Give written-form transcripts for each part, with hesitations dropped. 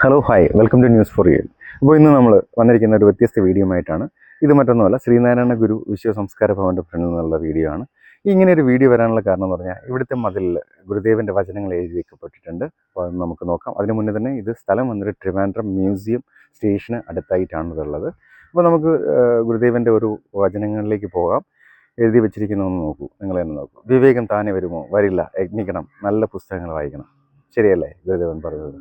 Hello hi welcome to news for you. അപ്പോൾ ഇന്ന് നമ്മൾ വന്നിരിക്കുന്ന ഒരു വ്യത്യസ്ത വീഡിയോ ആയിട്ടാണ്. ഇത് മറ്റൊന്നുമല്ല, ശ്രീനാരായണ ഗുരു വിശ്വ സംസ്കാര ഭവൻ്റെ ഫ്രണ്ടിൽ നിന്നുള്ള വീഡിയോ ആണ്. ഇങ്ങനെ ഒരു വീഡിയോ വരാനുള്ള കാരണം എന്ന് പറഞ്ഞാൽ ഇവിടുത്തെ മതിലിൽ ഗുരുദേവൻ്റെ വചനങ്ങൾ എഴുതി വയ്ക്കപ്പെട്ടിട്ടുണ്ട്. അപ്പോൾ അത് നമുക്ക് നോക്കാം. അതിന് മുന്നേ തന്നെ ഇത് സ്ഥലം വന്നിട്ട് ട്രിവാൻഡ്രം മ്യൂസിയം സ്റ്റേഷന് അടുത്തായിട്ടാണ് ഇതുള്ളത്. അപ്പോൾ നമുക്ക് ഗുരുദേവൻ്റെ ഒരു വചനങ്ങളിലേക്ക് പോകാം. എഴുതി വെച്ചിരിക്കുന്നതെന്ന് നോക്കൂ, നിങ്ങൾ തന്നെ നോക്കൂ. വിവേകം താനെ വരുമോ? വരില്ല, യജ്ഞിക്കണം, നല്ല പുസ്തകങ്ങൾ വായിക്കണം. ശരിയല്ലേ ഗുരുദേവൻ പറഞ്ഞത്?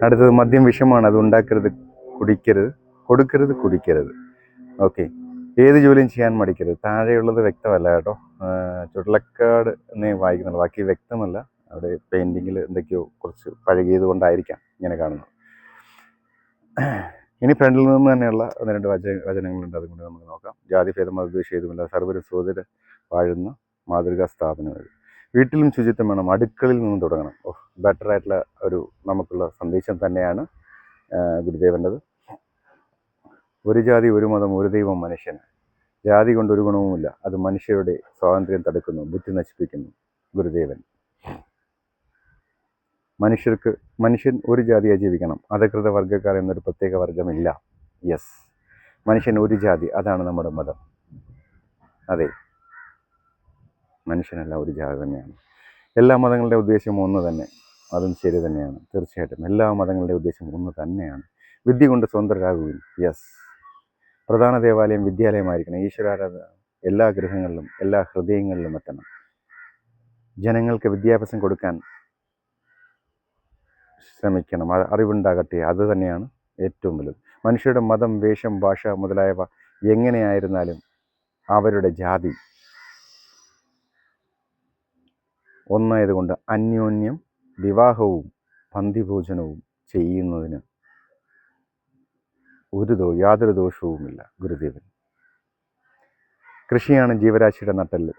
അടുത്തത്, മദ്യം വിഷമാണ്, അത് ഉണ്ടാക്കരുത്, കുടിക്കരുത്, കൊടുക്കരുത്, കുടിക്കരുത്. ഓക്കെ. ഏത് ജോലിയും ചെയ്യാൻ മടിക്കരുത്. താഴെയുള്ളത് വ്യക്തമല്ല കേട്ടോ. ചുടലക്കാട് എന്നേ വായിക്കുന്നുള്ളൂ, ബാക്കി വ്യക്തമല്ല. അവിടെ പെയിൻറ്റിങ്ങിൽ എന്തൊക്കെയോ കുറച്ച് പഴകിയത് കൊണ്ടായിരിക്കാം ഇങ്ങനെ കാണുന്നത്. ഇനി ഫ്രണ്ടിൽ നിന്ന് തന്നെയുള്ള ഒന്ന് രണ്ട് വചനങ്ങളുണ്ട്, അതുകൊണ്ട് നമുക്ക് നോക്കാം. ജാതിഭേദം മതദ്വേഷേതുമില്ല, സർവ്വരും സോദര വാഴുന്ന മാതൃകാ സ്ഥാപനം. വീട്ടിലും ശുചിത്വം വേണം, അടുക്കളയിൽ നിന്ന് തുടങ്ങണം. ബെറ്റർ ആയിട്ടുള്ള ഒരു നമുക്കുള്ള സന്ദേശം തന്നെയാണ് ഗുരുദേവൻ്റെത്. ഒരു ജാതി, ഒരു മതം, ഒരു ദൈവം, മനുഷ്യന്. ജാതി കൊണ്ട് ഒരു ഗുണവുമില്ല, അത് മനുഷ്യരുടെ സ്വാതന്ത്ര്യം തടുക്കുന്നു, ബുദ്ധി നശിപ്പിക്കുന്നു. ഗുരുദേവൻ. മനുഷ്യൻ ഒരു ജാതിയായി ജീവിക്കണം. അധകൃത വർഗ്ഗക്കാർ എന്നൊരു പ്രത്യേക വർഗമില്ല. യെസ്, മനുഷ്യൻ ഒരു ജാതി, അതാണ് നമ്മുടെ മതം. അതെ, മനുഷ്യനല്ല, ഒരു ജാതി തന്നെയാണ്. എല്ലാ മതങ്ങളുടെ ഉദ്ദേശം ഒന്ന് തന്നെ, അതും ശരി തന്നെയാണ്. തീർച്ചയായിട്ടും എല്ലാ മതങ്ങളുടെ ഉദ്ദേശം ഒന്ന് തന്നെയാണ്. വിദ്യ കൊണ്ട് സ്വതന്ത്രരാകുകയും. യെസ്, പ്രധാന ദേവാലയം വിദ്യാലയമായിരിക്കണം. ഈശ്വരാരാധന എല്ലാ ഗൃഹങ്ങളിലും എല്ലാ ഹൃദയങ്ങളിലും എത്തണം. ജനങ്ങൾക്ക് വിദ്യാഭ്യാസം കൊടുക്കാൻ ശ്രമിക്കണം, അറിവുണ്ടാകട്ടെ. അത് തന്നെയാണ് ഏറ്റവും വലുത്. മനുഷ്യരുടെ മതം, വേഷം, ഭാഷ മുതലായവ എങ്ങനെയായിരുന്നാലും അവരുടെ ജാതി ഒന്നായതുകൊണ്ട് അന്യോന്യം വിവാഹവും പന്തിഭോജനവും ചെയ്യുന്നതിന് യാതൊരു ദോഷവുമില്ല. ഗുരുദേവൻ. കൃഷിയാണ് ജീവരാശിയുടെ നട്ടെല്ല്.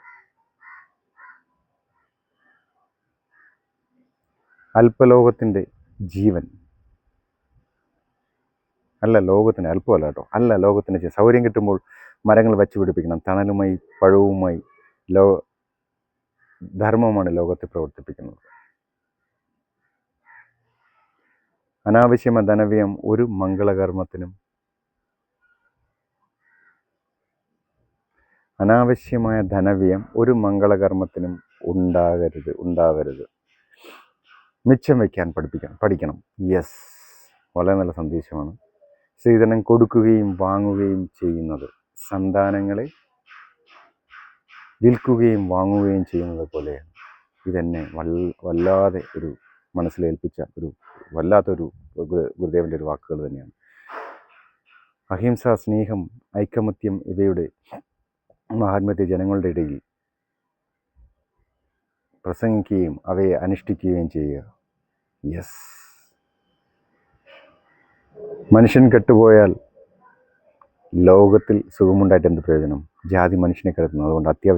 അല്പലോകത്തിൻ്റെ ജീവൻ അല്ല ലോകത്തിന്, അല്പമല്ല കേട്ടോ, അല്ല ലോകത്തിൻ്റെ സൗകര്യം കിട്ടുമ്പോൾ മരങ്ങൾ വച്ചു പിടിപ്പിക്കണം. തണലുമായി പഴവുമായി ധർമ്മമാണ് ലോകത്തെ പ്രവർത്തിപ്പിക്കുന്നത്. അനാവശ്യമായ ധനവ്യയം ഒരു മംഗളകർമ്മത്തിനും ഉണ്ടാവരുത്. മിച്ചം വയ്ക്കാൻ പഠിക്കണം. യെസ്, വളരെ നല്ല സന്ദേശമാണ്. സ്ത്രീധനം കൊടുക്കുകയും വാങ്ങുകയും ചെയ്യുന്നത് സന്താനങ്ങളെ വിൽക്കുകയും വാങ്ങുകയും ചെയ്യുന്നത് പോലെയാണ്. ഇതെന്നെ വല്ലാതെ ഒരു മനസ്സിലേൽപ്പിച്ച വല്ലാത്തൊരു ഗുരുദേവൻ്റെ ഒരു വാക്കുകൾ തന്നെയാണ്. അഹിംസ, സ്നേഹം, ഐകമത്യം ഇവയുടെ മഹാത്മ്യത്തെ ജനങ്ങളുടെ ഇടയിൽ പ്രസംഗിക്കുകയും അവയെ അനുഷ്ഠിക്കുകയും ചെയ്യുക. യെസ്, മനുഷ്യൻ കെട്ടുപോയാൽ ലോകത്തിൽ സുഖമുണ്ടായിട്ട് എന്ത് പ്രയോജനം? ജാതി മനുഷ്യനെ കിടത്തുന്നു. അതുകൊണ്ട് അത്യാവശ്യം